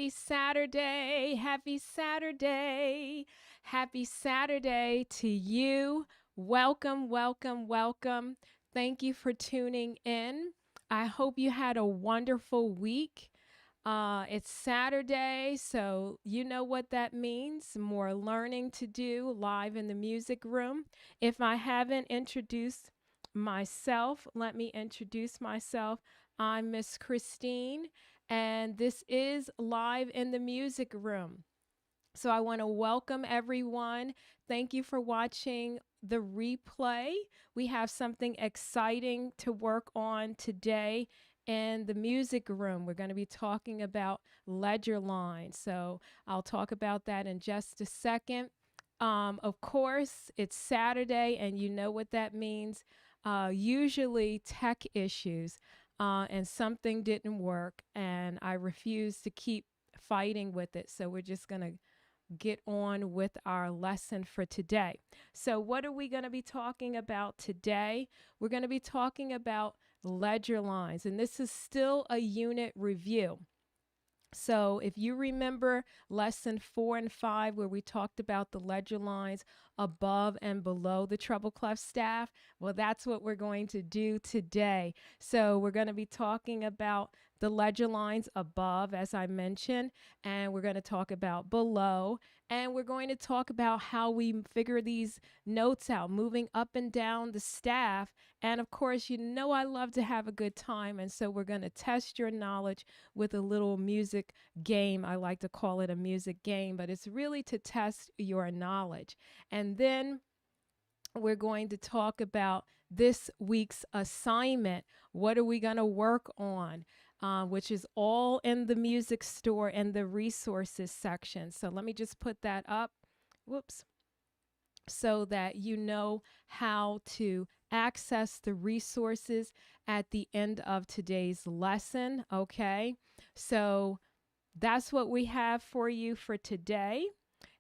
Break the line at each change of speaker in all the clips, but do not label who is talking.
Happy Saturday. Happy Saturday. Happy Saturday to you. Welcome, welcome, welcome. Thank you for tuning in. I hope you had a wonderful week. It's Saturday, so you know what that means. More learning to do live in the music room. If I haven't introduced myself, let me introduce myself. I'm Miss Christine, and this is Live in the Music Room. So I want to welcome everyone. Thank you for watching the replay. We have something exciting to work on today in the music room. We're going to be talking about ledger lines. So I'll talk about that in just a second. Of course, it's Saturday, and you know what that means. Usually tech issues, and something didn't work, and I refuse to keep fighting with it. So we're just going to get on with our lesson for today. So what are we going to be talking about today? We're going to be talking about ledger lines, and this is still a unit review. So if you remember lesson 4 and 5, where we talked about the ledger lines above and below the treble clef staff, well, that's what we're going to do today. So we're going to be talking about the ledger lines above, as I mentioned, and we're going to talk about below, and we're going to talk about how we figure these notes out, moving up and down the staff. And of course, you know I love to have a good time, and so we're going to test your knowledge with a little music game. I like to call it a music game, but it's really to test your knowledge. And then we're going to talk about this week's assignment. What are we going to work on? Which is all in the music store and the resources section. So let me just put that up. Whoops. So that you know how to access the resources at the end of today's lesson. Okay. So that's what we have for you for today.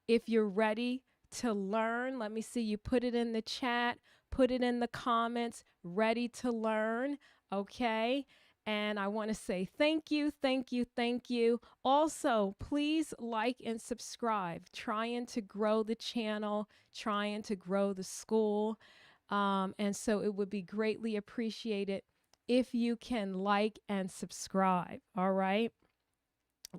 If you're ready to learn, let me see you put it in the chat, put it in the comments, ready to learn. Okay. And I want to say thank you, thank you, thank you. Also, please like and subscribe. Trying to grow the channel, trying to grow the school. And so it would be greatly appreciated if you can like and subscribe. All right.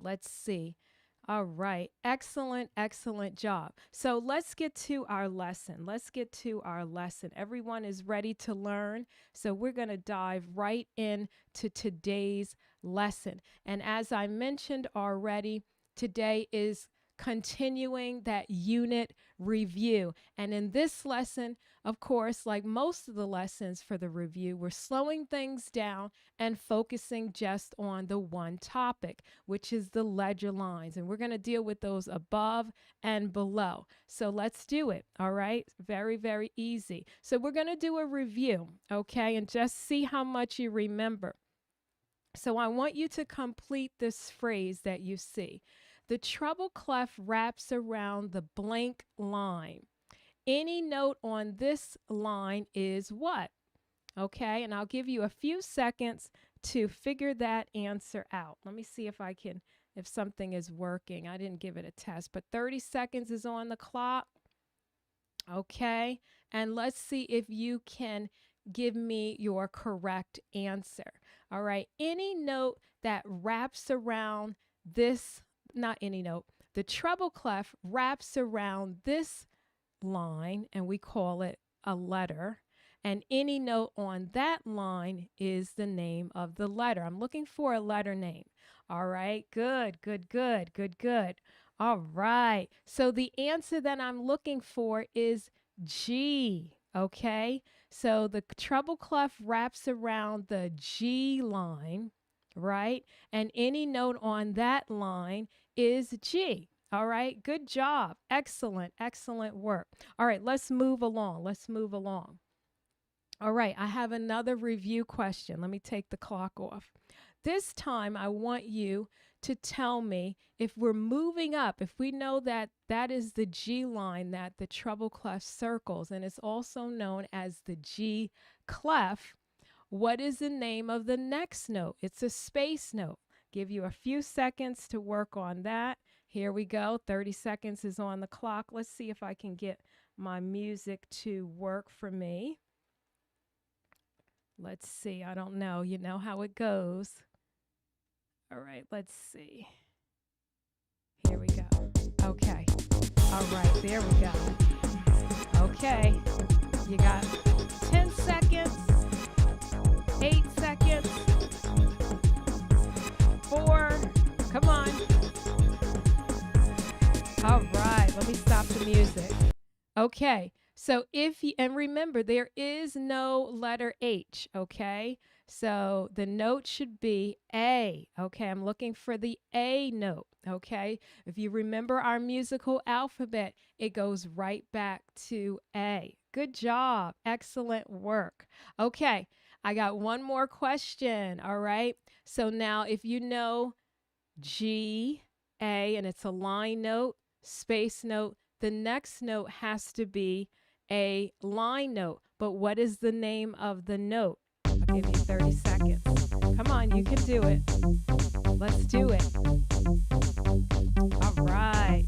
Let's see. All right. Excellent, excellent job. So let's get to our lesson. Let's get to our lesson. Everyone is ready to learn. So we're going to dive right into today's lesson. And as I mentioned already, today is continuing that unit review. And in this lesson, of course, like most of the lessons for the review, we're slowing things down and focusing just on the one topic, which is the ledger lines. And we're going to deal with those above and below. So let's do it. All right. Very, very easy. So we're going to do a review. Okay. And just see how much you remember. So I want you to complete this phrase that you see. The treble clef wraps around the blank line. Any note on this line is what? Okay, and I'll give you a few seconds to figure that answer out. Let me see if something is working. I didn't give it a test, but 30 seconds is on the clock. Okay, and let's see if you can give me your correct answer. All right, any note that wraps around this, not any note, the treble clef wraps around this line, and we call it a letter, and any note on that line is the name of the letter. I'm looking for a letter name. All right, good, good, good, good, good. All right, so the answer that I'm looking for is G. Okay, so the treble clef wraps around the G line, right? And any note on that line is G. All right, good job. Excellent, excellent work. All right, let's move along. Let's move along. All right, I have another review question. Let me take the clock off. This time, I want you to tell me if we're moving up, if we know that that is the G line that the treble clef circles, and it's also known as the G clef, what is the name of the next note? It's a space note. Give you a few seconds to work on that. Here we go. 30 seconds is on the clock. Let's see if I can get my music to work for me. Let's see. I don't know. You know how it goes. All right, let's see. Here we go. Okay. All right, there we go. Okay. You got 10 seconds, 8 seconds, 4. Come on. All right, let me stop the music. Okay. So and remember, there is no letter H, okay? So the note should be A, okay? I'm looking for the A note, okay? If you remember our musical alphabet, it goes right back to A. Good job. Excellent work. Okay, I got one more question, all right? So now if you know G, A, and it's a line note, space note, the next note has to be a line note. But what is the name of the note? I'll give you 30 seconds. Come on, you can do it. Let's do it. All right.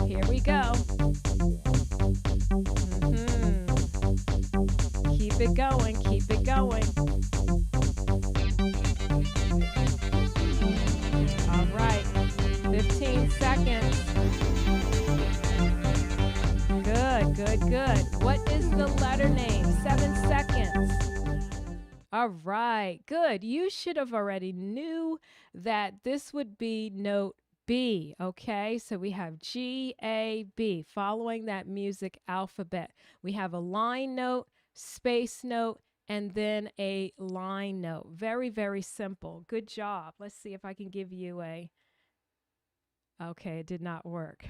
Here we go. Keep it going. Keep it going. All right. 15 seconds. Good, good, good. What is the letter name? 7 seconds. All right, good. You should have already knew that this would be note B, okay? So we have G, A, B, following that music alphabet. We have a line note, space note, and then a line note. Very, very simple. Good job. Let's see if I can give you a... Okay, it did not work.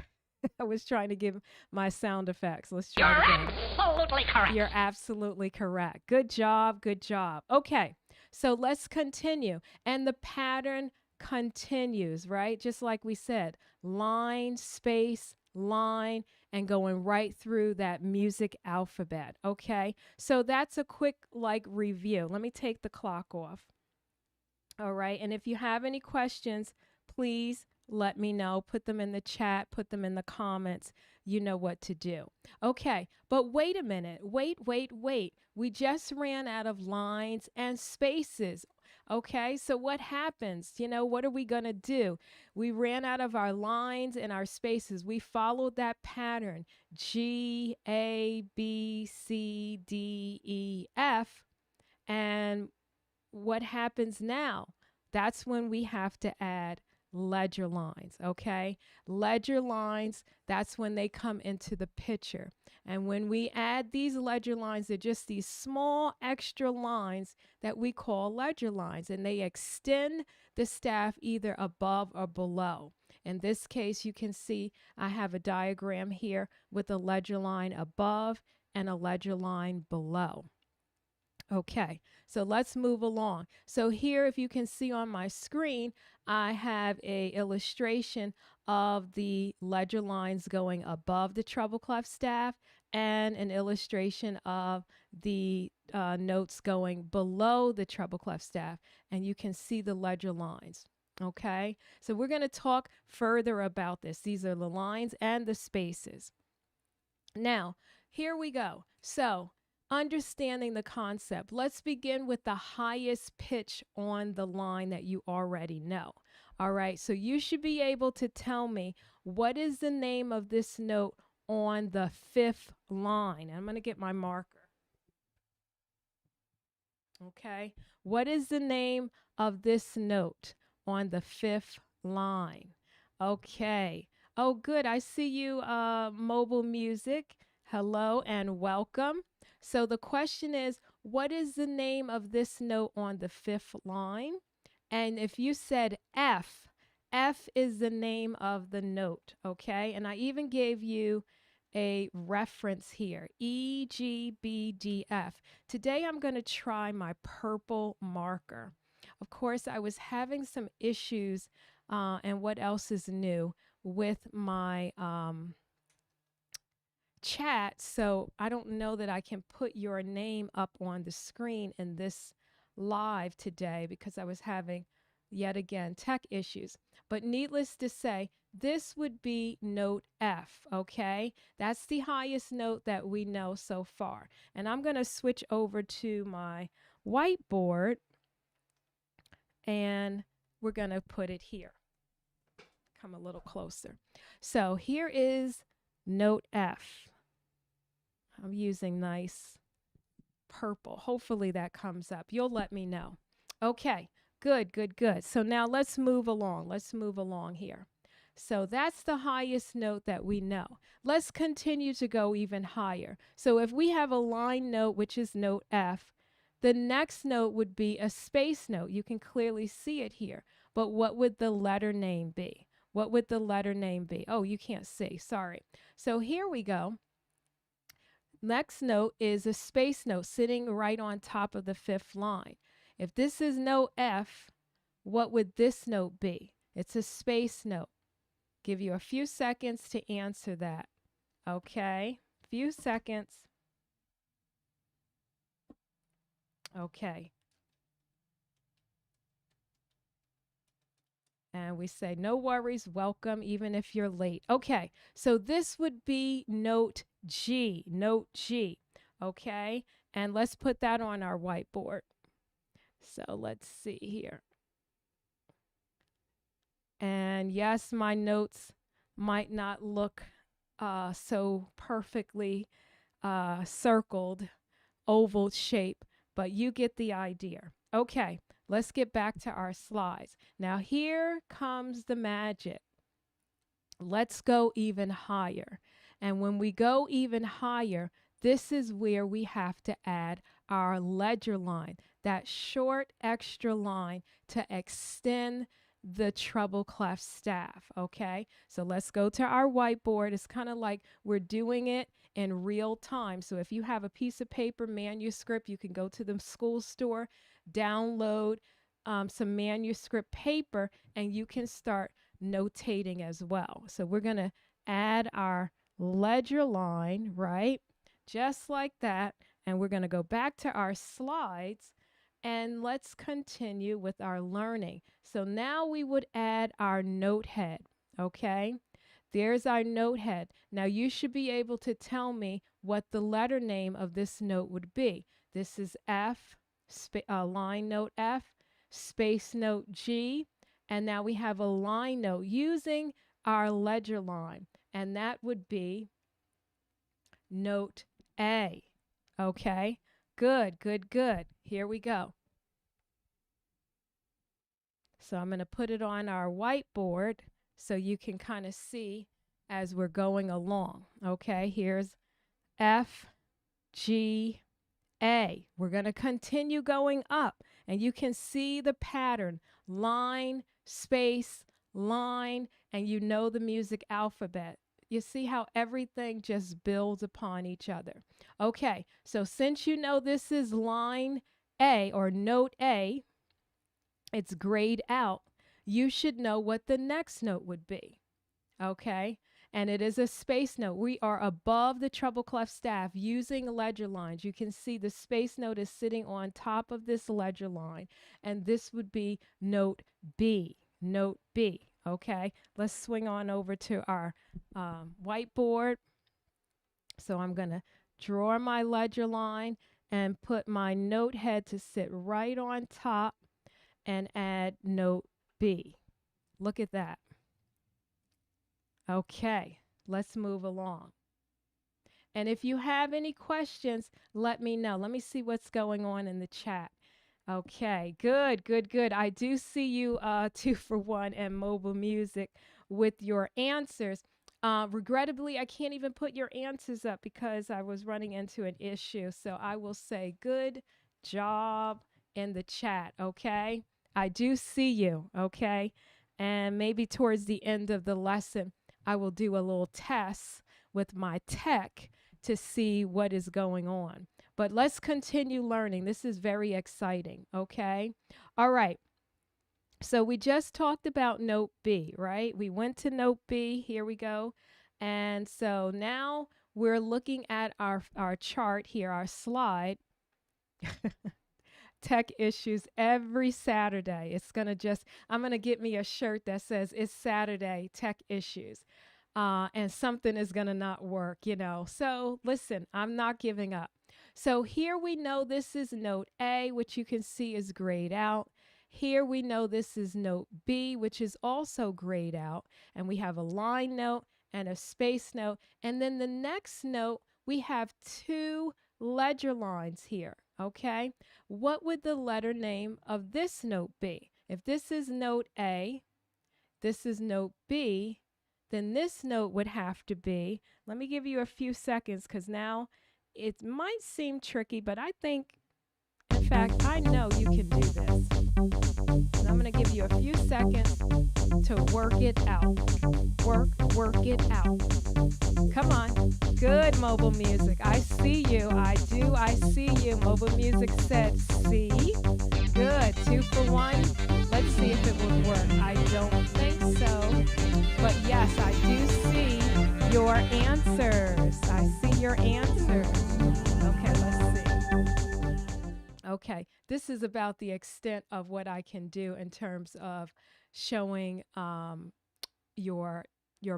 I was trying to give my sound effects. Let's try it again.
You're absolutely correct.
You're absolutely correct. Good job. Good job. Okay, so let's continue. And the pattern continues, right? Just like we said, line, space, line, and going right through that music alphabet. Okay, so that's a quick review. Let me take the clock off. All right, and if you have any questions, please let me know. Put them in the chat, put them in the comments. You know what to do. Okay, but wait a minute. Wait. We just ran out of lines and spaces. Okay, so what happens? You know, what are we going to do? We ran out of our lines and our spaces. We followed that pattern. G, A, B, C, D, E, F. And what happens now? That's when we have to add ledger lines, okay? Ledger lines, that's when they come into the picture. And when we add these ledger lines, they're just these small extra lines that we call ledger lines, and they extend the staff either above or below. In this case, you can see I have a diagram here with a ledger line above and a ledger line below. Okay, so let's move along. So here, if you can see on my screen, I have a illustration of the ledger lines going above the treble clef staff and an illustration of the notes going below the treble clef staff, and you can see the ledger lines. Okay, so we're going to talk further about this. These are the lines and the spaces. Now, here we go. So, understanding the concept, let's begin with the highest pitch on the line that you already know. All right, so you should be able to tell me what is the name of this note on the 5th line. I'm going to get my marker. Okay, what is the name of this note on the 5th line? Okay, oh good, I see you, Mobile Music. Hello and welcome. So the question is, what is the name of this note on the 5th line? And if you said F, F is the name of the note, okay? And I even gave you a reference here, E, G, B, D, F. Today I'm going to try my purple marker. Of course, I was having some issues, and what else is new with my chat, so I don't know that I can put your name up on the screen in this live today because I was having Yet again, tech issues. But needless to say, this would be note F, okay? That's the highest note that we know so far. And I'm going to switch over to my whiteboard and we're going to put it here. Come a little closer. So here is note F. I'm using nice purple. Hopefully that comes up. You'll let me know. Okay, good, good, good. So now let's move along. Let's move along here. So that's the highest note that we know. Let's continue to go even higher. So if we have a line note, which is note F, the next note would be a space note. You can clearly see it here. But what would the letter name be? What would the letter name be? Oh, you can't see. Sorry. So here we go. Next note is a space note sitting right on top of the fifth line. If this is note F, what would this note be? It's a space note. Give you a few seconds to answer that. Okay, few seconds. Okay. And we say, no worries, welcome, even if you're late. Okay, so this would be note G, note G. Okay, and let's put that on our whiteboard. So let's see here. And yes, my notes might not look so perfectly circled, oval shape, but you get the idea. Okay, let's get back to our slides. Now here comes the magic. Let's go even higher. And when we go even higher, this is where we have to add our ledger line, that short extra line to extend the treble clef staff. Okay, so let's go to our whiteboard. It's kind of like we're doing it in real time. So if you have a piece of paper manuscript, you can go to the school store, download some manuscript paper, and you can start notating as well. So we're going to add our ledger line, right? Just like that. And we're going to go back to our slides and let's continue with our learning. So now we would add our note head, okay? There's our note head. Now you should be able to tell me what the letter name of this note would be. This is F, line note F, space note G, and now we have a line note using our ledger line, and that would be note A. Okay, good, good, good. Here we go. So I'm going to put it on our whiteboard so you can kind of see as we're going along. Okay, here's F, G, A. We're going to continue going up, and you can see the pattern, line, space, line, and you know the music alphabet. You see how everything just builds upon each other. Okay, so since you know this is line A or note A, it's grayed out, you should know what the next note would be. Okay, and it is a space note. We are above the treble clef staff using ledger lines. You can see the space note is sitting on top of this ledger line, and this would be note B. Note B. Okay, let's swing on over to our whiteboard. So I'm going to draw my ledger line and put my note head to sit right on top and add note B. Look at that. Okay, let's move along. And if you have any questions, let me know. Let me see what's going on in the chat. Okay, good, good, good. I do see you 2-for-1 and mobile music with your answers. Regrettably, I can't even put your answers up because I was running into an issue. So I will say good job in the chat, okay? I do see you, okay? And maybe towards the end of the lesson, I will do a little test with my tech to see what is going on. But let's continue learning. This is very exciting, okay? All right. So we just talked about note B, right? We went to note B. Here we go. And so now we're looking at our chart here, our slide. tech issues every Saturday. I'm going to get me a shirt that says it's Saturday, tech issues. And something is going to not work, you know. So listen, I'm not giving up. So here we know this is note A, which you can see is grayed out. Here we know this is note B, which is also grayed out. And we have a line note and a space note. And then the next note, we have two ledger lines here, okay? What would the letter name of this note be? If this is note A, this is note B, then this note would have to be, let me give you a few seconds because now it might seem tricky, but I think, in fact, I know you can do this. And I'm going to give you a few seconds to work it out. Work it out. Come on. Good, mobile music. I see you. I see you. Mobile music said see. Good. 2 for 1. Let's see if it would work. I don't think so. But yes, I do see your answers. I see your answers. Okay, let's see. Okay, this is about the extent of what I can do in terms of showing your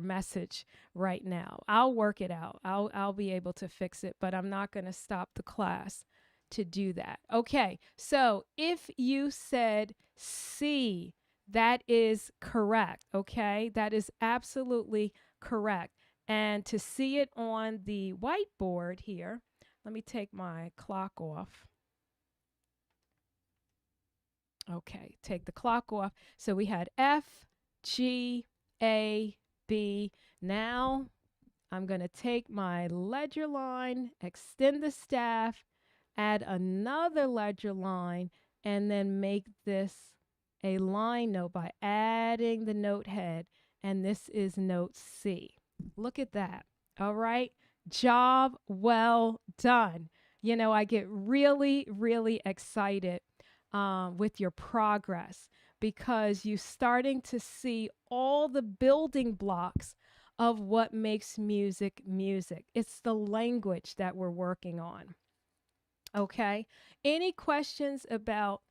message right now. I'll work it out. I'll be able to fix it, but I'm not going to stop the class to do that. Okay, so if you said C, that is correct, okay? That is absolutely correct. And to see it on the whiteboard here, let me take my clock off. Okay, take the clock off. So we had F, G, A, B. Now I'm going to take my ledger line, extend the staff, add another ledger line, and then make this a line note by adding the note head. And this is note C. Look at that. All right. Job well done. You know, I get really, really excited with your progress because you're starting to see all the building blocks of what makes music music. It's the language that we're working on. Okay. Any questions about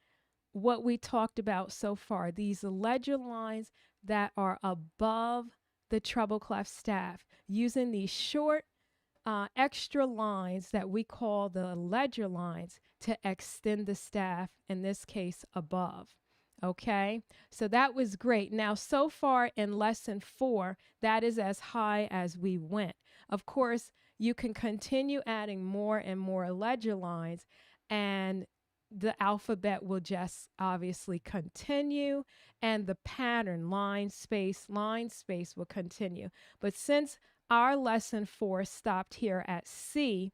what we talked about so far? These ledger lines that are above the treble clef staff, using these short extra lines that we call the ledger lines to extend the staff, in this case above. Okay, so that was great. Now, so far in lesson 4, that is as high as we went. Of course, you can continue adding more and more ledger lines, and the alphabet will just obviously continue, and the pattern line, space, will continue. But since our lesson 4 stopped here at C,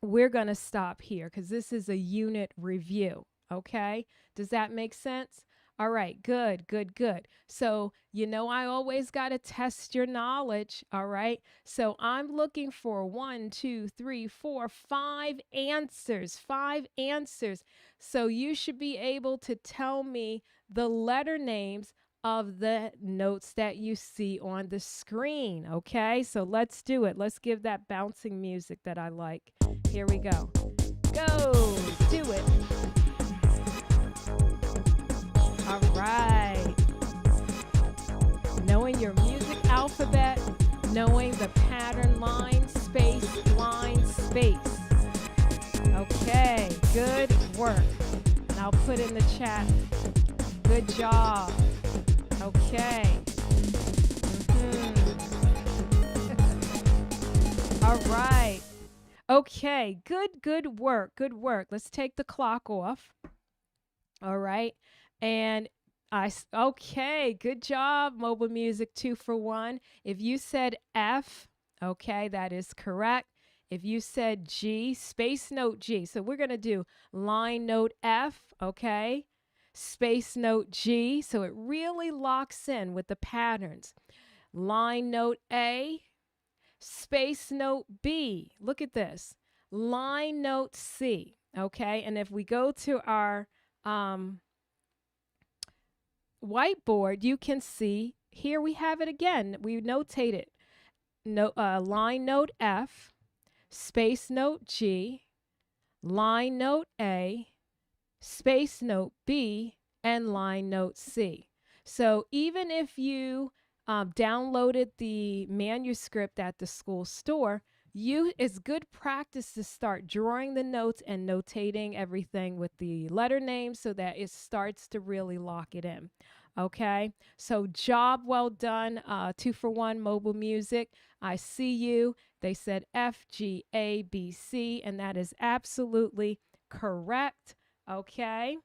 we're going to stop here because this is a unit review. Okay, does that make sense? All right, good, good, good. So, you know, I always got to test your knowledge. All right, so I'm looking for 1, 2, 3, 4, 5 answers, 5 answers. So you should be able to tell me the letter names of the notes that you see on the screen. Okay, so let's do it. Let's give that bouncing music that I like. Here we go. Go, do it. All right. Knowing your music alphabet, knowing the pattern line, space, line, space. Okay, good work. And I'll put in the chat, good job. Okay. All right. Okay, good work, good work. Let's take the clock off. All right. And okay, good job, mobile music 2 for 1. If you said F, okay, that is correct. If you said G, space note G. So we're going to do line note F, okay, space note G. So it really locks in with the patterns. Line note A, space note B. Look at this. Line note C, okay. And if we go to our whiteboard, you can see here we have it again. We notate it. Line note F, space note G, line note A, space note B, and line note C. So even if you downloaded the manuscript at the school store, it's good practice to start drawing the notes and notating everything with the letter names so that it starts to really lock it in. Okay, so job well done. 2-for-1 Mobile Music. I see you. They said F, G, A, B, C, and that is absolutely correct. Okay,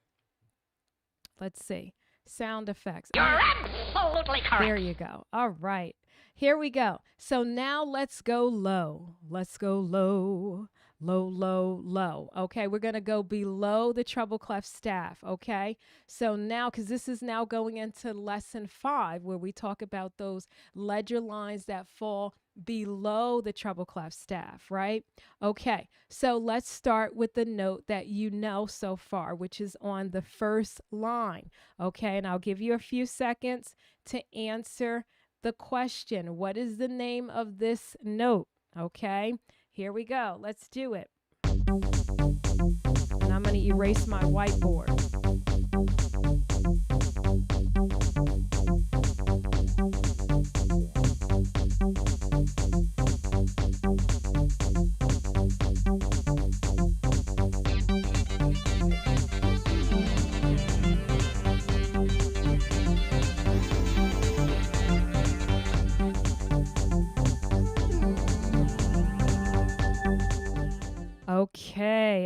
let's see. Sound effects.
You're absolutely correct.
There you go. All right. Here we go. So now let's go low. Let's go low, low, low, low. Okay, we're going to go below the treble clef staff. Okay, so now, because this is now going into lesson 5, where we talk about those ledger lines that fall below the treble clef staff, right? Okay, so let's start with the note that you know so far, which is on the first line. Okay, and I'll give you a few seconds to answer the question. What is the name of this note? Okay, here we go. Let's do it. And I'm going to erase my whiteboard.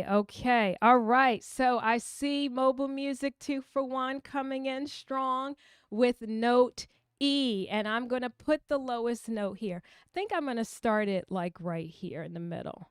Okay. All right. So I see Mobile Music 2-for-1 coming in strong with note E. And I'm going to put the lowest note here. I think I'm going to start it like right here in the middle.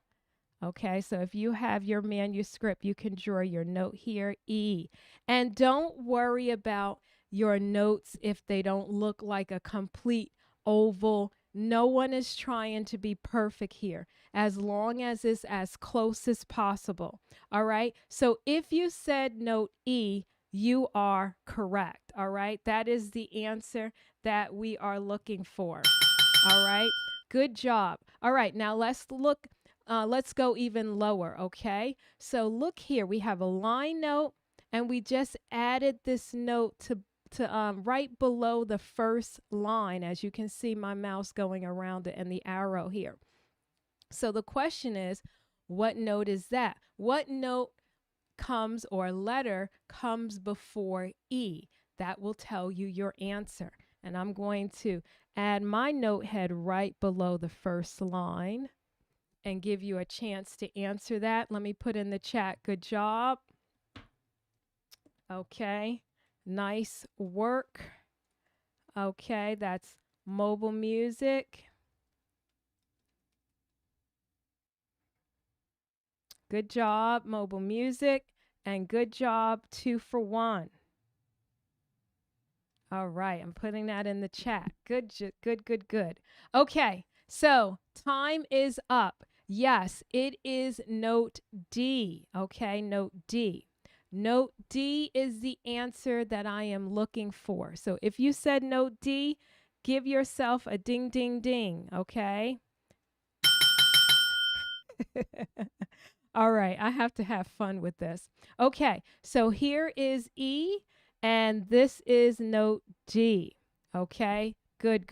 Okay, so if you have your manuscript, you can draw your note here, E. And don't worry about your notes if they don't look like a complete oval. No one is trying to be perfect here, as long as it's as close as possible. All right, so if you said note E, you are correct. All right, that is the answer that we are looking for. All right, good job. All right, now let's look. Let's go even lower, okay? So look here, we have a line note, and we just added this note to right below the first line. As you can see, my mouse going around it and the arrow here. So the question is, what note is that? What note comes, or letter comes before E? That will tell you your answer. And I'm going to add my note head right below the first line and give you a chance to answer that. Let me put in the chat. Good job. Okay. Nice work. Okay, that's Mobile Music. Good job, Mobile Music. And good job, 2-for-1. All right, I'm putting that in the chat. Good. Okay, so time is up. Yes, it is note D. Okay, note D. Note D is the answer that I am looking for. So if you said note D, give yourself a ding, ding, ding. Okay. All right, I have to have fun with this. Okay, so here is E, and this is note D. Okay, good.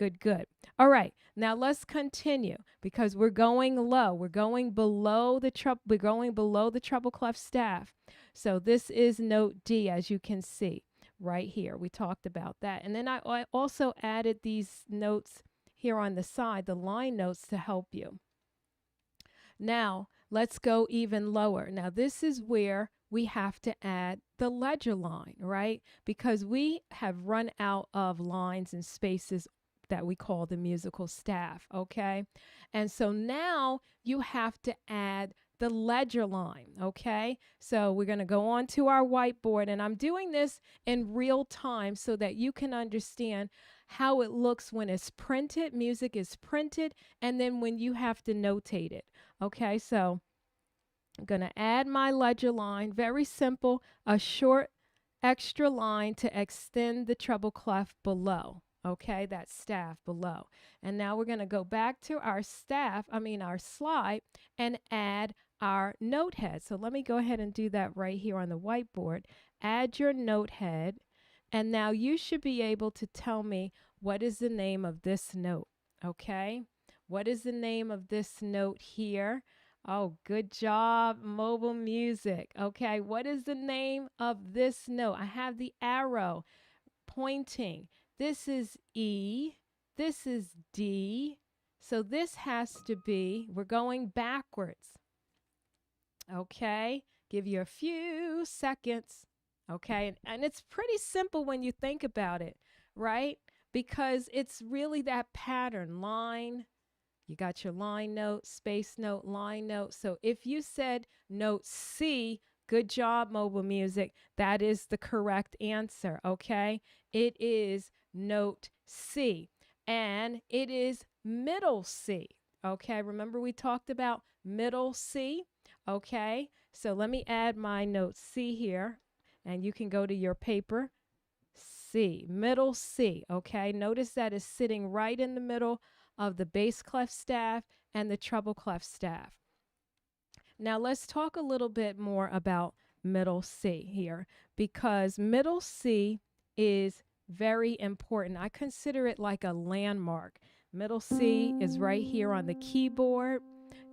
All right, now let's continue, because we're going low. We're going below the treble clef staff. So this is note D, as you can see right here. We talked about that. And then I also added these notes here on the side, the line notes, to help you. Now, let's go even lower. Now, this is where we have to add the ledger line, right? Because we have run out of lines and spaces that we call the musical staff, okay? And so now you have to add the ledger line, okay? So we're going to go on to our whiteboard, and I'm doing this in real time so that you can understand how it looks when it's printed, music is printed, and then when you have to notate it. Okay, so I'm going to add my ledger line. Very simple, a short extra line to extend the treble clef below. Okay, that staff below. And now we're going to go back to our our slide, and add our note head. So let me go ahead and do that right here on the whiteboard. Add your note head. And now you should be able to tell me, what is the name of this note? Okay, what is the name of this note here? Oh, good job, mobile music. Okay, what is the name of this note? I have the arrow pointing. This is E, this is D. So this has to be, we're going backwards. Okay, give you a few seconds. Okay, and it's pretty simple when you think about it, right? Because it's really that pattern, line. You got your line note, space note, line note. So if you said note C, good job, mobile music. That is the correct answer, okay? It is note C, and it is middle C, okay? Remember we talked about middle C, okay? So let me add my note C here, and you can go to your paper. C, middle C, okay? Notice that is sitting right in the middle of the bass clef staff and the treble clef staff. Now let's talk a little bit more about middle C here, because middle C is very important. I consider it like a landmark. Middle C is right here on the keyboard.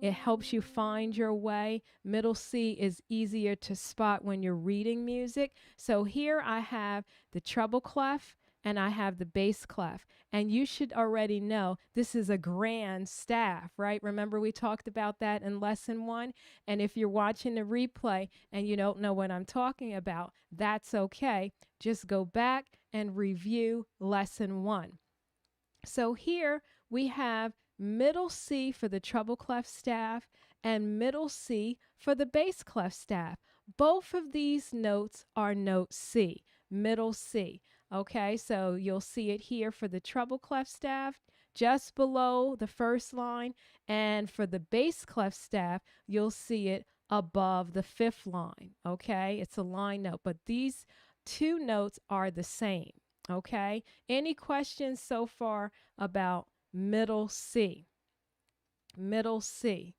It helps you find your way. Middle C is easier to spot when you're reading music. So here I have the treble clef and I have the bass clef. And you should already know this is a grand staff, right? Remember we talked about that in lesson 1? And if you're watching the replay and you don't know what I'm talking about, that's okay. Just go back and review lesson 1. So here we have middle C for the treble clef staff and middle C for the bass clef staff. Both of these notes are note C, middle C. Okay, so you'll see it here for the treble clef staff, just below the first line, and for the bass clef staff, you'll see it above the 5th line. Okay, it's a line note, but these two notes are the same. Okay, any questions so far about middle C? Middle C.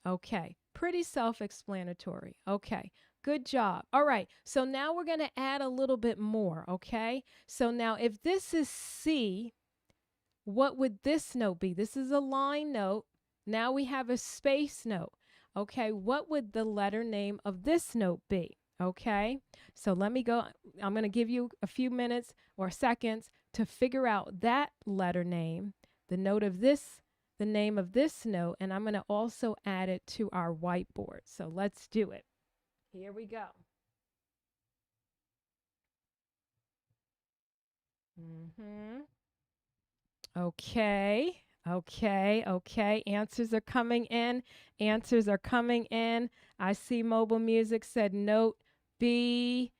Okay, pretty self-explanatory. Okay, good job. All right, so now we're going to add a little bit more, okay? So now if this is C, what would this note be? This is a line note. Now we have a space note. Okay, what would the letter name of this note be? Okay, so let me go. I'm going to give you a few minutes or seconds to figure out that letter name, the note of this, the name of this note, and I'm going to also add it to our whiteboard. So let's do it. Here we go. Okay. Okay. Answers are coming in. Answers are coming in. I see mobile music said note B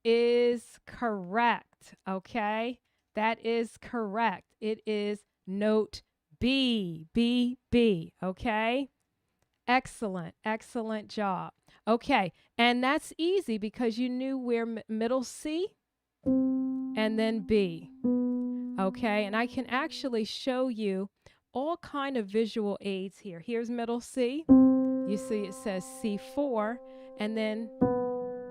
is correct. Okay. That is correct. It is note B. B, B. Okay. Excellent. Excellent job. Okay. And that's easy because you knew where middle C and then B. Okay, and I can actually show you all kind of visual aids here. Here's middle C. You see it says C4, and then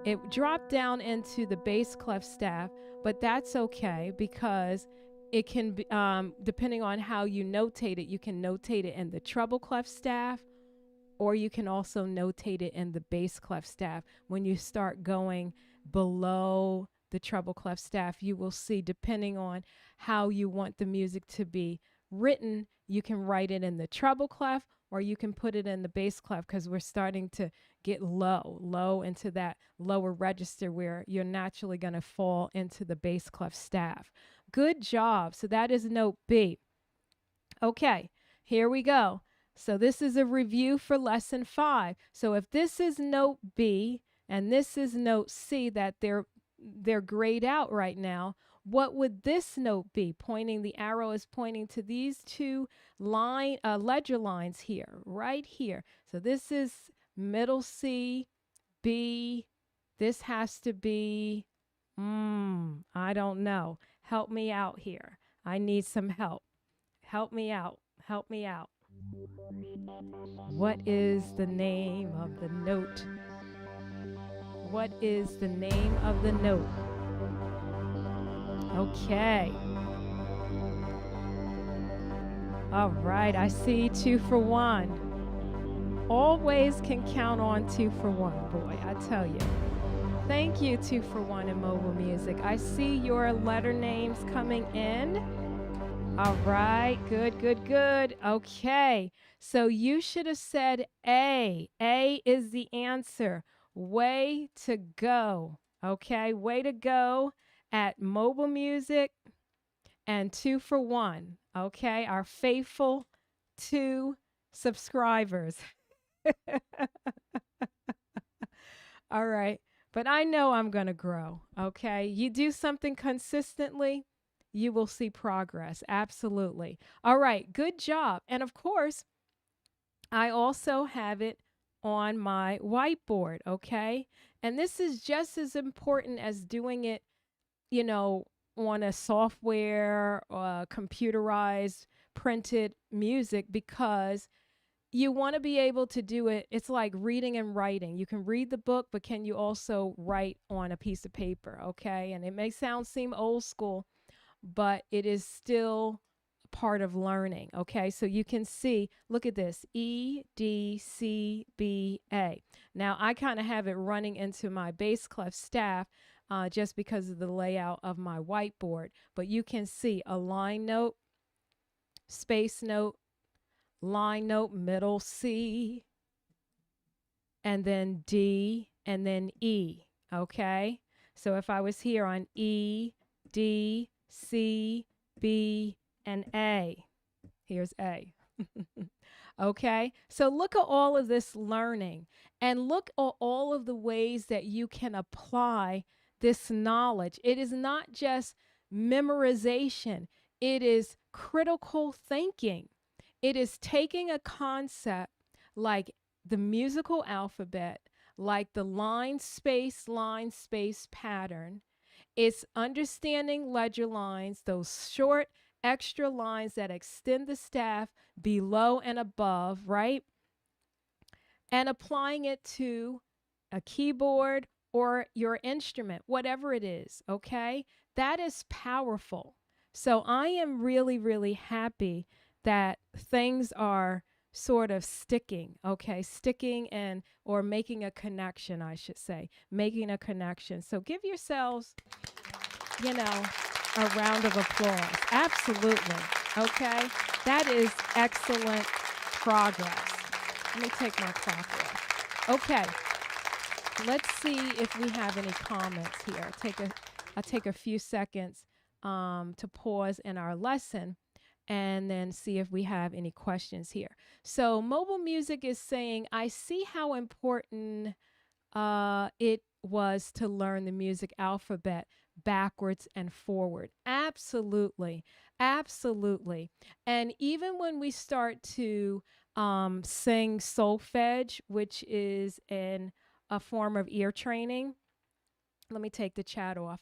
it dropped down into the bass clef staff, but that's okay because it can be, depending on how you notate it, you can notate it in the treble clef staff, or you can also notate it in the bass clef staff. When you start going below the treble clef staff, you will see, depending on how you want the music to be written, you can write it in the treble clef or you can put it in the bass clef, because we're starting to get low into that lower register where you're naturally going to fall into the bass clef staff. Good job. So that is note B. Okay, here we go. So this is a review for lesson 5. So if this is note B and this is note C, that they're grayed out right now, what would this note be? The arrow is pointing to these two ledger lines here, right here. So this is middle C, B. This has to be, I don't know. Help me out here. I need some help. Help me out. Help me out. What is the name of the note? What is the name of the note? Okay. All right. I see 2 for 1. Always can count on 2 for 1, boy. I tell you. Thank you, 2 for 1 in mobile music. I see your letter names coming in. All right, good, good, good. Okay, so you should have said A. A is the answer. Way to go. Okay, way to go at mobile music and 2 for 1. Okay, our faithful 2 subscribers. All right. But I know I'm going to grow. Okay. You do something consistently, you will see progress. Absolutely. All right. Good job. And of course, I also have it on my whiteboard. Okay. And this is just as important as doing it, you know, on a software, computerized, printed music because you want to be able to do it. It's like reading and writing. You can read the book, but can you also write on a piece of paper? Okay. And it may seem old school, but it is still part of learning. Okay. So you can see, look at this E, D, C, B, A. Now I kind of have it running into my bass clef staff just because of the layout of my whiteboard. But you can see a line note, space note, line note, middle C, and then D, and then E. Okay? So if I was here on E, D, C, B, and A, here's A. Okay? So look at all of this learning and look at all of the ways that you can apply this knowledge. It is not just memorization, it is critical thinking. It is taking a concept like the musical alphabet, like the line space pattern. It's understanding ledger lines, those short extra lines that extend the staff below and above, right? And applying it to a keyboard or your instrument, whatever it is, okay? That is powerful. So I am really, really happy that things are sort of sticking, okay? Sticking and or making a connection, I should say. Making a connection. So give yourselves, you know, a round of applause. Absolutely. Okay? That is excellent progress. Let me take my clock off. Okay. Let's see if we have any comments here. I'll take a few seconds to pause in our lesson and then see if we have any questions here. So mobile music is saying, I see how important it was to learn the music alphabet backwards and forward. Absolutely. Absolutely. And even when we start to sing solfege, which is a form of ear training, let me take the chat off.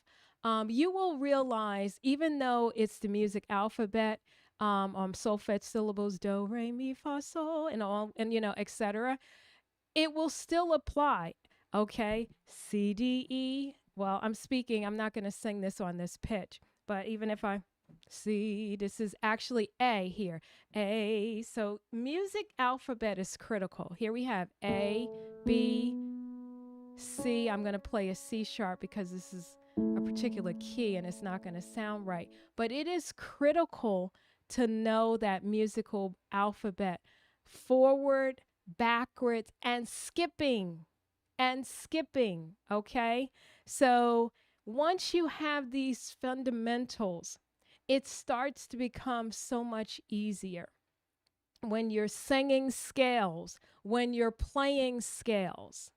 You will realize, even though it's the music alphabet, solfege syllables, do, re, mi, fa, sol, and all, and etc., it will still apply. Okay, C, D, E. Well, I'm not going to sing this on this pitch, but even if I C, this is actually A here. A. So music alphabet is critical. Here we have A, B, C. I'm going to play a C sharp because this is a particular key and it's not going to sound right. But it is critical to know that musical alphabet forward, backwards, and skipping. Okay? So once you have these fundamentals, it starts to become so much easier. When you're singing scales, when you're playing scales,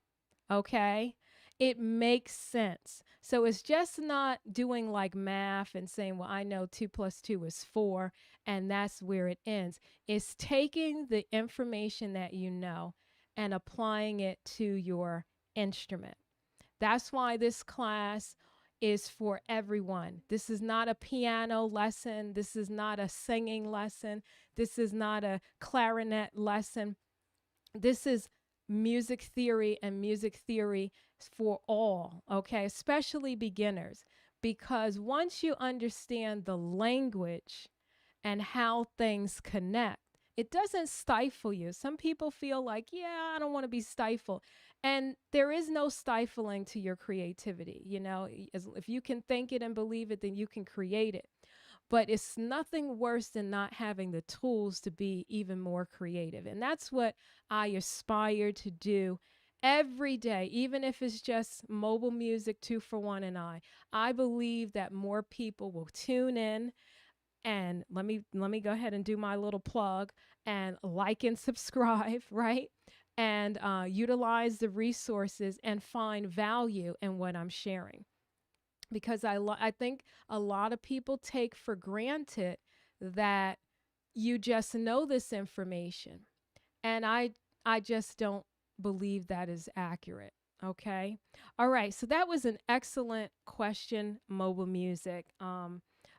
okay? It makes sense. So it's just not doing like math and saying, well, I know 2 + 2 is 4, and that's where it ends. It's taking the information that you know and applying it to your instrument. That's why this class is for everyone. This is not a piano lesson. This is not a singing lesson. This is not a clarinet lesson. This is music theory, and music theory for all, okay, especially beginners, because once you understand the language and how things connect, it doesn't stifle you. Some people feel like, yeah, I don't want to be stifled. And there is no stifling to your creativity. You know, if you can think it and believe it, then you can create it. But it's nothing worse than not having the tools to be even more creative. And that's what I aspire to do every day, even if it's just mobile music, 2 for 1 and I believe that more people will tune in. And let me go ahead and do my little plug and like and subscribe, right? And utilize the resources and find value in what I'm sharing, because I think a lot of people take for granted that you just know this information, and I just don't believe that is accurate. Okay. All right. So that was an excellent question, mobile music.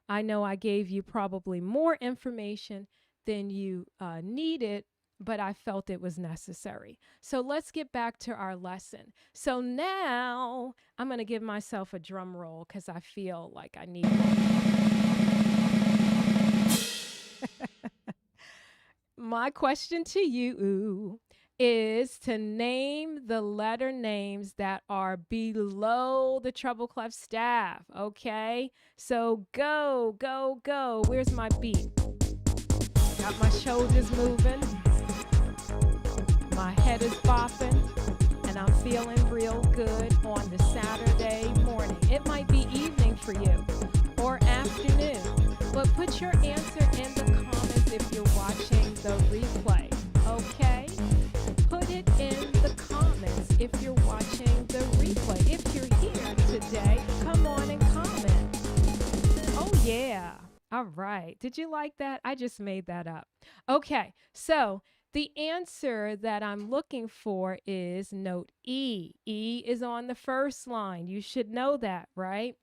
I know I gave you probably more information than you needed, but I felt it was necessary. So let's get back to our lesson. So now I'm going to give myself a drum roll because I feel like I need one. My question to you is to name the letter names that are below the treble clef staff. Okay, so go, go, go. Where's my beat? Got my shoulders moving, my head is bopping, and I'm feeling real good on the Saturday morning. It might be evening for you or afternoon, but put your answer in the comments if you're watching the replay, okay? Put it in the comments if you're watching the replay. If you're here today, come on and comment. Oh, yeah. All right. Did you like that? I just made that up. Okay. So the answer that I'm looking for is note E. E is on the first line. You should know that, right?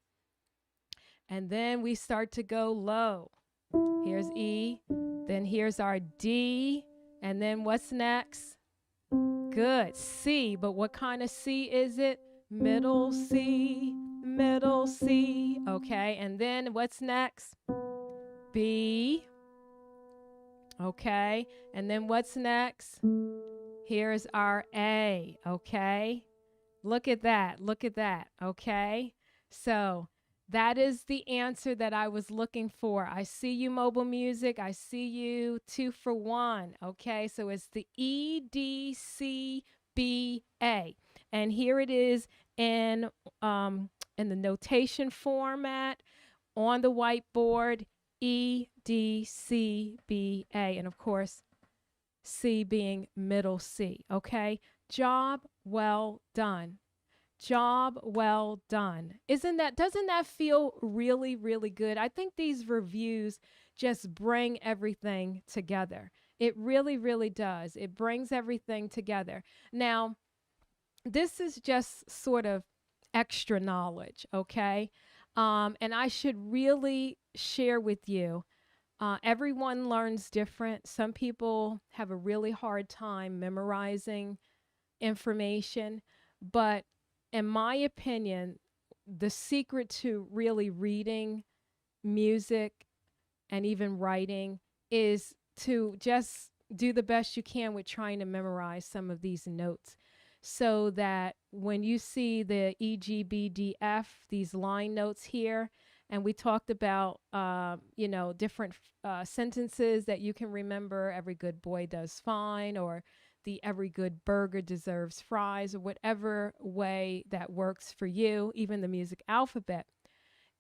And then we start to go low. Here's E. Then here's our D. And then what's next? Good. C. But what kind of C is it? Middle C. Middle C. Okay. And then what's next? B. Okay. And then what's next? Here's our A. Okay. Look at that. Look at that. Okay. So that is the answer that I was looking for. I see you, mobile music. I see you, 2 for 1. Okay. So it's the EDCBA. And here it is in the notation format on the whiteboard. EDCBA. And of course, C being middle C. Okay. Job well done. Job well done. Doesn't that feel really, really good? I think these reviews just bring everything together. It really, really does. It brings everything together. Now, this is just sort of extra knowledge, okay? And I should really share with you. Everyone learns different. Some people have a really hard time memorizing information, but in my opinion, the secret to really reading music and even writing is to just do the best you can with trying to memorize some of these notes, so that when you see the E, G, B, D, F, these line notes here, and we talked about, different sentences that you can remember. Every good boy does fine, or the every good burger deserves fries, or whatever way that works for you. Even the music alphabet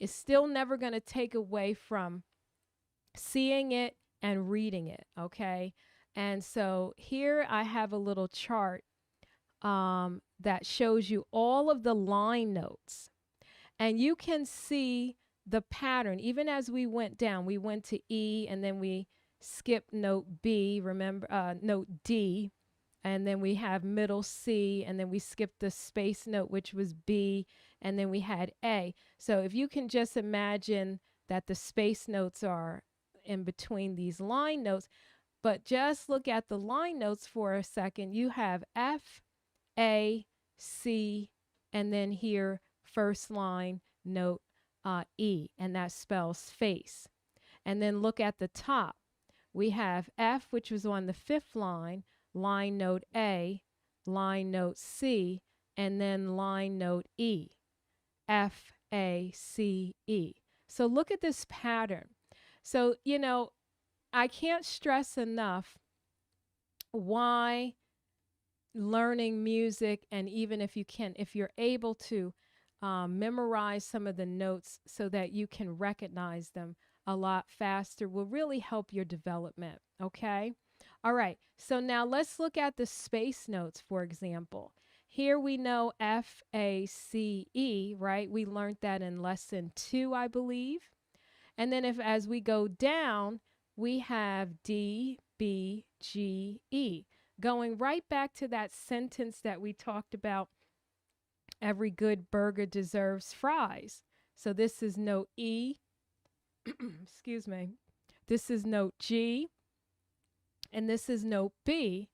is still never going to take away from seeing it and reading it, okay? And so here I have a little chart that shows you all of the line notes. And you can see the pattern. Even as we went down, we went to E and then we skipped note B, remember, note D. and then we have middle C, and then we skipped the space note, which was B, and then we had A. So if you can just imagine that the space notes are in between these line notes, but just look at the line notes for a second. You have F, A, C, and then here, first line note E, and that spells face. And then look at the top. We have F, which was on the fifth line note A, line note C, and then line note E. F, A, C, E. So look at this pattern. So, you know, I can't stress enough why learning music, and even if you're able to memorize some of the notes so that you can recognize them a lot faster, will really help your development. Okay. All right. So now let's look at the space notes, for example. Here we know F, A, C, E, right? We learned that in lesson 2, I believe. And then as we go down, we have D, B, G, E. Going right back to that sentence that we talked about, every good burger deserves fries. So this is note E, excuse me. This is note G, and this is note B,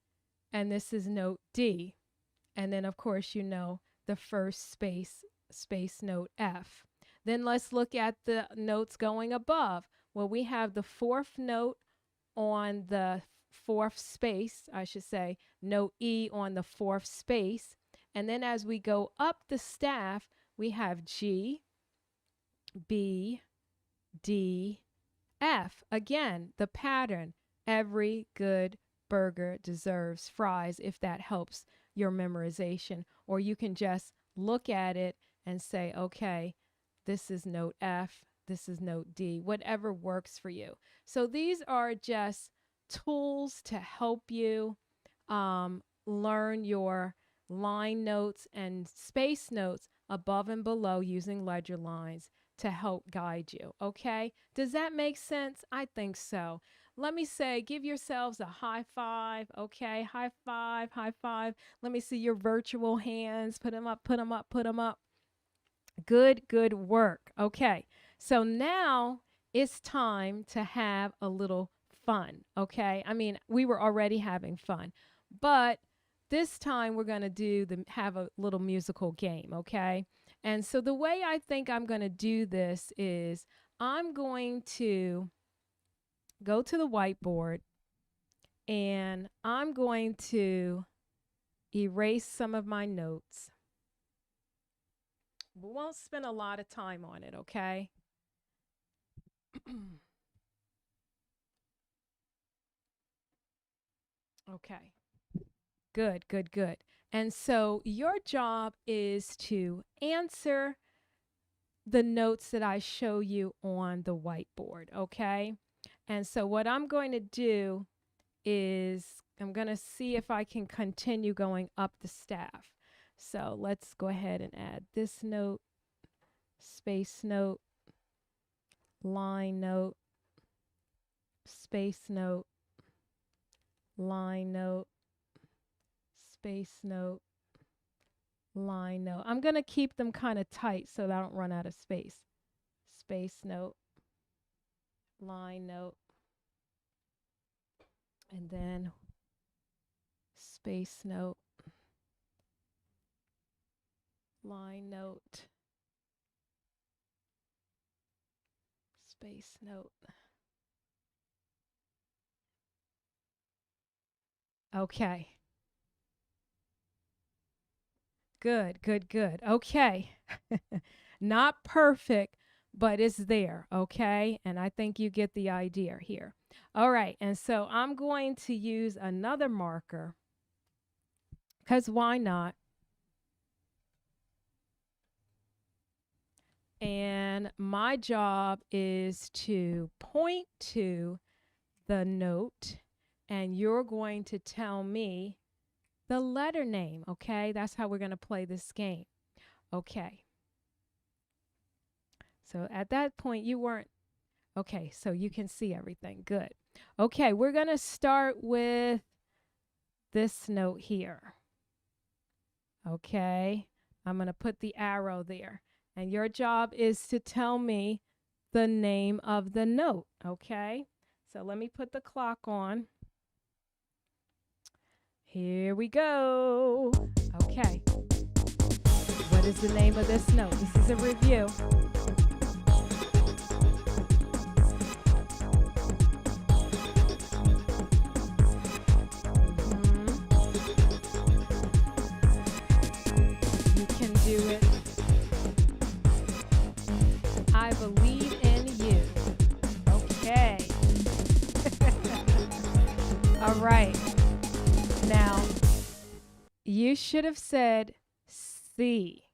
and this is note D. And then, of course, you know the first space note F. Then let's look at the notes going above. Well, we have the fourth note on the fourth space, I should say, note E on the fourth space. And then as we go up the staff, we have G, B, D, F. Again, the pattern. Every good burger deserves fries, if that helps your memorization. Or you can just look at it and say, okay, this is note F, this is note D, whatever works for you. So these are just tools to help you learn your line notes and space notes above and below using ledger lines to help guide you. Okay, does that make sense? I think so. Let me say, give yourselves a high five. Okay, high five, high five. Let me see your virtual hands. Put them up, put them up, put them up. Good, good work. Okay, so now it's time to have a little fun. Okay, I mean, we were already having fun, but this time we're going to have a little musical game. Okay, and so the way I think I'm going to do this is I'm going to go to the whiteboard and I'm going to erase some of my notes. We won't spend a lot of time on it, okay? Okay. Good, good, good. And so your job is to answer the notes that I show you on the whiteboard, okay? And so what I'm going to do is I'm going to see if I can continue going up the staff. So let's go ahead and add this note, space note, line note, space note, line note, space note, line note. I'm going to keep them kind of tight so that I don't run out of space. Space note, line note, and then space note, line note, space note. Okay. Good, good, good. Okay. Not perfect, but it's there, okay? And I think you get the idea here. All right, and so I'm going to use another marker, because why not? And my job is to point to the note, and you're going to tell me the letter name, okay? That's how we're going to play this game. Okay. So at that point, you weren't, okay, so you can see everything. Good. Okay, we're going to start with this note here. Okay, I'm going to put the arrow there. And your job is to tell me the name of the note. Okay, so let me put the clock on. Here we go. Okay, what is the name of this note? This is a review. You can do it. I believe in you. Okay. All right. Now, you should have said C,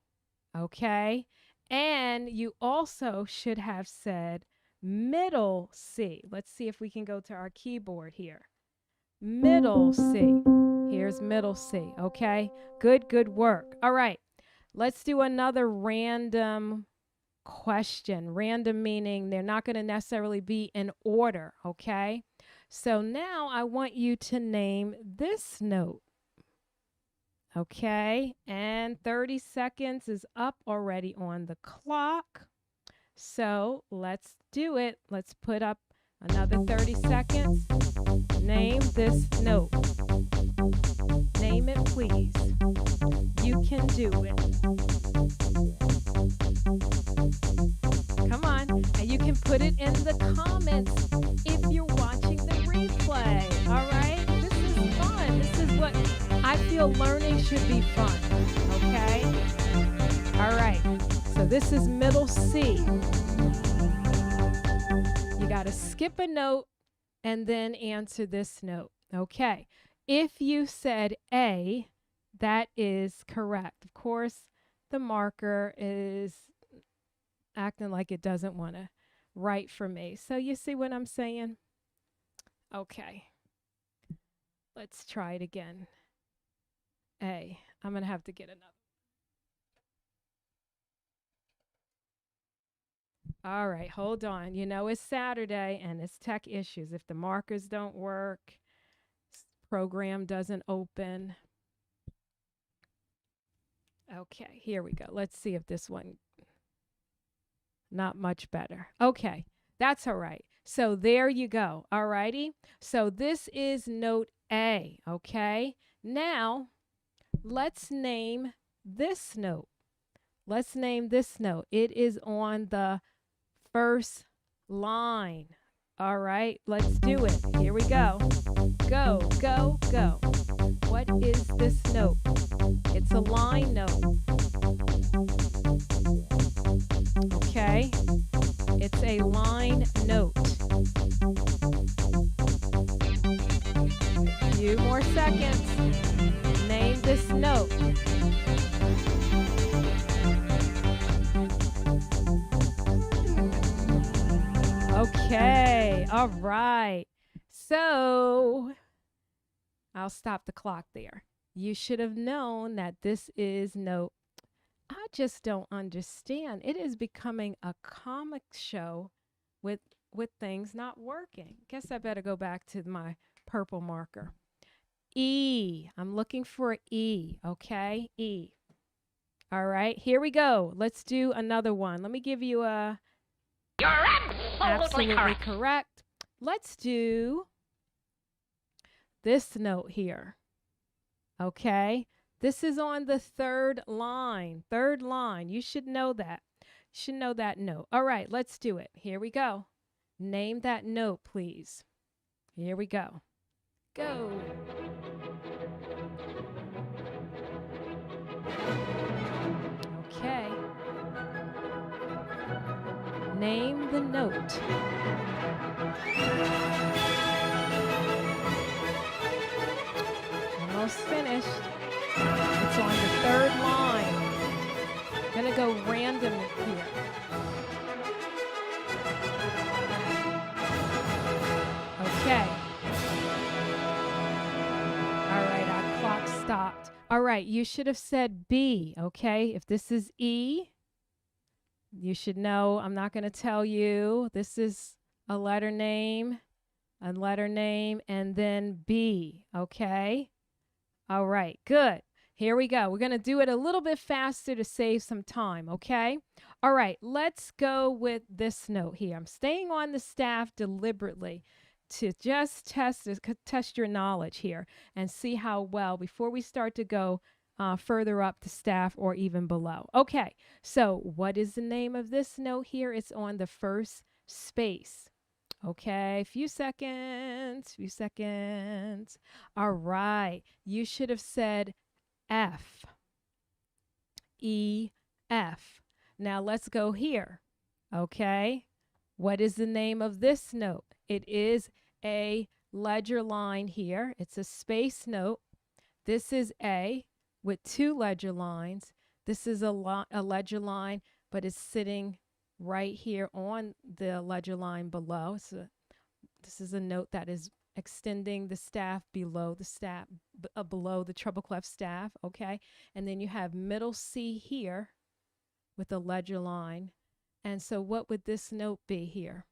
okay? And you also should have said middle C. Let's see if we can go to our keyboard here. Middle C. Here's middle C, okay? Good work. All right, let's do another random question. Random meaning they're not going to necessarily be in order, okay? So now I want you to name this note. Okay, and 30 seconds is up already on the clock. So let's do it. Let's put up another 30 seconds. Name this note. Name it, please. You can do it. Come on, and you can put it in the comments if you're watching the replay. All right, this is fun. This is what I feel learning should be fun. Okay. All right. So this is middle C. You got to skip a note and then answer this note. Okay. If you said A, that is correct. Of course, the marker is acting like it doesn't want to write for me. So you see what I'm saying? Okay. Let's try it again. A. I'm going to have to get another. All right, hold on. You know, it's Saturday and it's tech issues. If the markers don't work, program doesn't open. Okay, here we go. Let's see if this one, not much better. Okay, that's all right. So there you go. All righty. So this is note A, okay? Now, let's name this note. Let's name this note. It is on the first line. All right, let's do it. Here we go. Go, go, go. What is this note? It's a line note. Okay, it's a line note. Few more seconds. Name this note. Okay, all right. So I'll stop the clock there. You should have known that this is note. I just don't understand. It is becoming a comic show with things not working. Guess I better go back to my purple marker. E. I'm looking for E, okay? E. All right, here we go. Let's do another one. Let me give you a...
You're absolutely
correct. Let's do this note here. Okay, this is on the third line. Third line. You should know that. You should know that note. All right, let's do it. Here we go. Name that note, please. Here we go. Go. Okay. Name the note. Almost finished. It's on the third line. I'm gonna go random here. Okay. All right, our clock stopped. All right, you should have said B, okay? If this is E, you should know I'm not going to tell you. This is a letter name, and then B, okay? All right, good. Here we go. We're going to do it a little bit faster to save some time, okay? All right, let's go with this note here. I'm staying on the staff deliberately to just test your knowledge here and see how well before we start to go further up the staff or even below. Okay, so what is the name of this note here? It's on the first space. Okay, few seconds. All right, you should have said F, E, F. Now let's go here. Okay, what is the name of this note? It is a ledger line here. It's a space note. This is A with 2 ledger lines. This is a ledger line, but it's sitting right here on the ledger line below. So this is a note that is extending the staff below the treble clef staff, okay? And then you have middle C here with a ledger line. And so what would this note be here?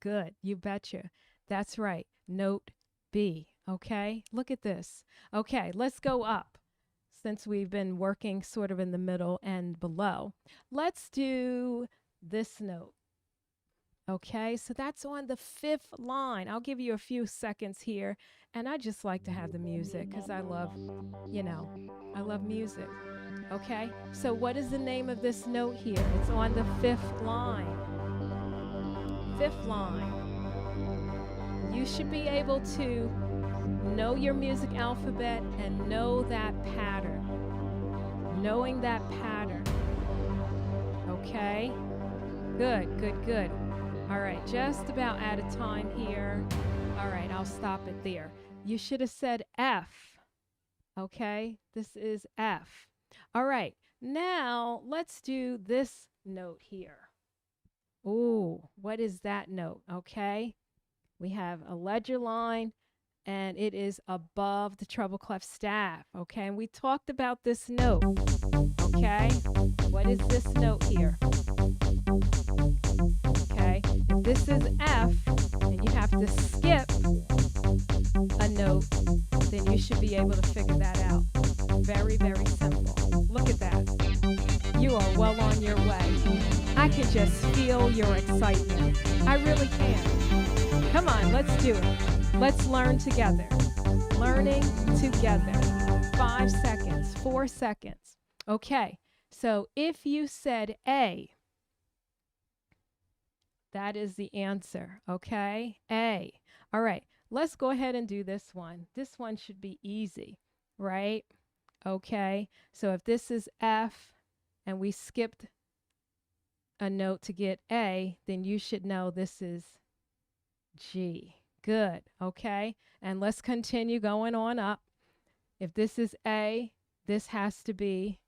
Good, you betcha. That's right, note B, okay? Look at this. Okay, let's go up. Since we've been working sort of in the middle and below, let's do this note. Okay, so that's on the 5th line. I'll give you a few seconds here, and I just like to have the music because I love, I love music. Okay, so what is the name of this note here? It's on the 5th line. 5th line. You should be able to know your music alphabet and know that pattern. Knowing that pattern. Okay, good. All right, just about out of time here. All right, I'll stop it there. You should have said F. Okay, this is F. All right, now let's do this note here. Ooh, what is that note? Okay, we have a ledger line and it is above the treble clef staff. Okay, and we talked about this note. Okay, what is this note here? Okay, if this is F and you have to skip a note, then you should be able to figure that out. Very, very simple. Look at that. You are well on your way. I can just feel your excitement. I really can. Come on, let's do it. Let's learn together. Learning together. 5 seconds, 4 seconds. Okay, so if you said A, that is the answer, okay? A. All right, let's go ahead and do this one. This one should be easy, right? Okay, so if this is F and we skipped a note to get A, then you should know this is G. Good, okay? And let's continue going on up. If this is A, this has to be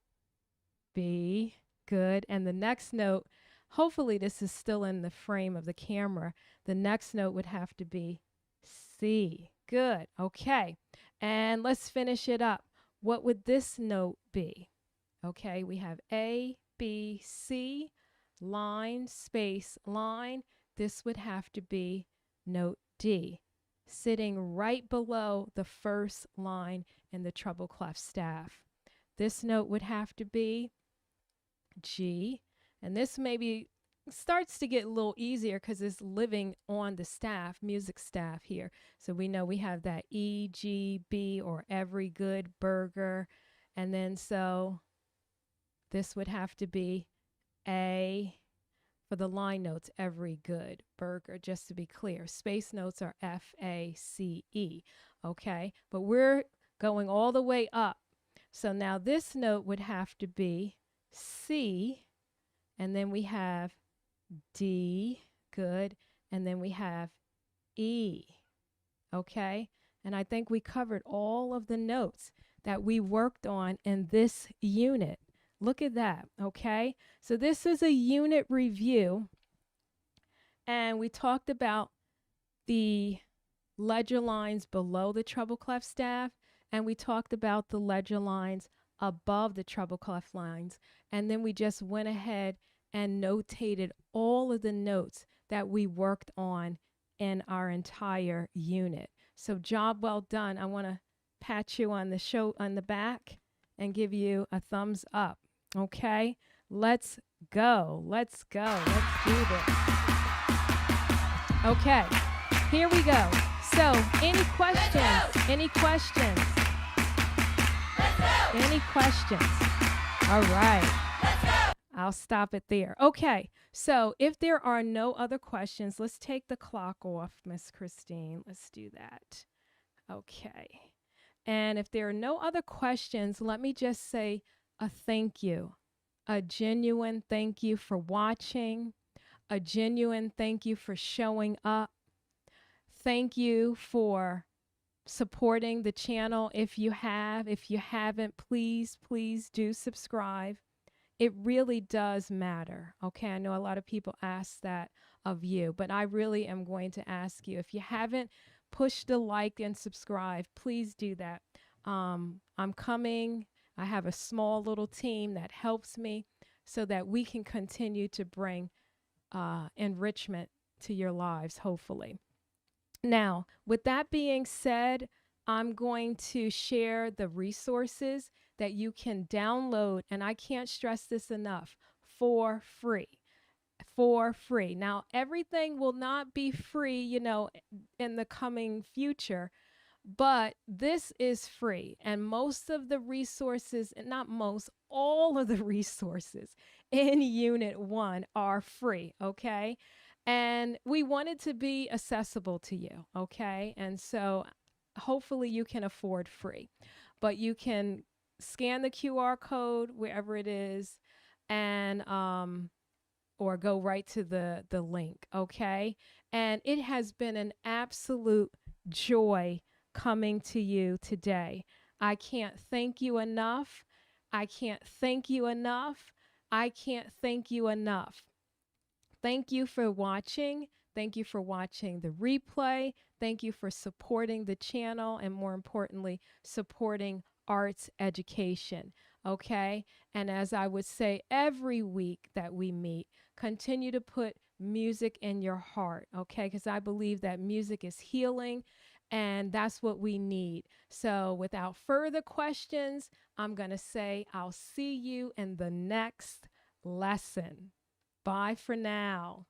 B. Good, and the next note, hopefully this is still in the frame of the camera. The next note would have to be C. Good. Okay. And let's finish it up. What would this note be? Okay, we have A, B, C, line, space, line. This would have to be note D, sitting right below the first line in the treble clef staff. This note would have to be G. And this maybe starts to get a little easier because it's living on the staff, music staff here. So we know we have that E, G, B, or every good burger. And then so this would have to be A for the line notes, every good burger, just to be clear. Space notes are F, A, C, E. Okay, but we're going all the way up. So now this note would have to be C. And then we have D, good, and then we have E, okay? And I think we covered all of the notes that we worked on in this unit. Look at that, okay? So this is a unit review, and we talked about the ledger lines below the treble clef staff, and we talked about the ledger lines above the treble clef lines, and then we just went ahead and notated all of the notes that we worked on in our entire unit. So job well done. I want to pat you on the back and give you a thumbs up. Okay? Let's go. Let's go. Let's do this. Okay. Here we go. So, any questions? Any questions? Any questions? All right. I'll stop it there. Okay. So, if there are no other questions, let's take the clock off, Miss Christine. Let's do that. Okay. And if there are no other questions, let me just say a thank you. A genuine thank you for watching. A genuine thank you for showing up. Thank you for supporting the channel. If you have, if you haven't, please do subscribe. It really does matter. Okay, I know a lot of people ask that of you, but I really am going to ask you, if you haven't pushed the like and subscribe, please do that. I'm coming. I have a small little team that helps me so that we can continue to bring enrichment to your lives, hopefully. Now, with that being said, I'm going to share the resources that you can download, and I can't stress this enough, for free. For free. Now, everything will not be free, in the coming future, but this is free. And most of the resources, not most, all of the resources in Unit 1 are free, okay? And we want it to be accessible to you, okay? And so hopefully you can afford free, but you can scan the QR code wherever it is and or go right to the link, okay? And it has been an absolute joy coming to you today. I can't thank you enough. I can't thank you enough. I can't thank you enough. Thank you for watching. Thank you for watching the replay. Thank you for supporting the channel and, more importantly, supporting arts education. Okay? And as I would say every week that we meet, continue to put music in your heart. Okay? Because I believe that music is healing and that's what we need. So without further questions, I'm going to say I'll see you in the next lesson. Bye for now.